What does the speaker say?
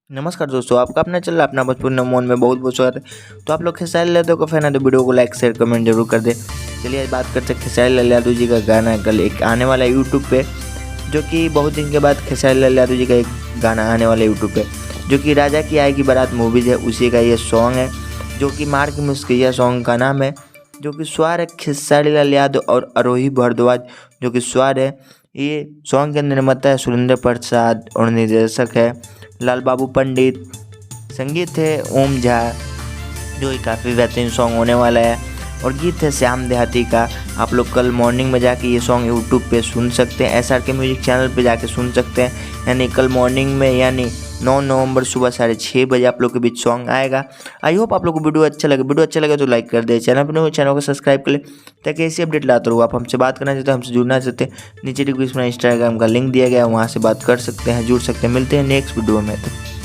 नमस्कार दोस्तों, आपका अपना चल रहा अपना भोजपुरी मोन में बहुत बहुत स्वागत है। तो आप लोग खेसारी लाल यादव का फैन है तो वीडियो को लाइक शेयर कमेंट जरूर कर दे। चलिए आज बात करते हैं खेसारी लाल यादव जी का गाना कल एक आने वाला है यूट्यूब पे, जो कि बहुत दिन के बाद खेसारी लाल यादव जी का एक गाना आने वाला है यूट्यूब पे, जो कि राजा की आएगी बारात मूवीज़ है, उसी का ये सॉन्ग है जो कि मार के मुस्किया सॉन्ग का नाम है, जो कि स्वर है खेसारी लाल यादव और आरोही भारद्वाज जो कि स्वर है। ये सॉन्ग के निर्माता है सुरेंद्र प्रसाद और निर्देशक है लाल बाबू पंडित, संगीत है ओम झा, जो कि काफ़ी बेहतरीन सॉन्ग होने वाला है, और गीत है श्याम देहाती का। आप लोग कल मॉर्निंग में जाके ये सॉन्ग यूट्यूब पे सुन सकते हैं, SRK म्यूजिक चैनल पे जाके सुन सकते हैं। यानी कल मॉर्निंग में यानी 9 नवंबर सुबह 6:30 बजे आप लोग के बीच सॉन्ग आएगा। आई होप आप लोग को वीडियो अच्छा लगे तो लाइक कर दे, चैनल को सब्सक्राइब कर ले ताकि ऐसी अपडेट लाते रहो। आप हमसे बात करना चाहते हैं, हमसे जुड़ना चाहते हैं, नीचे डिस्क्रिप्शन में इंस्टाग्राम का लिंक दिया गया है, वहाँ से बात कर सकते हैं, जुड़ सकते हैं। मिलते हैं नेक्स्ट वीडियो में।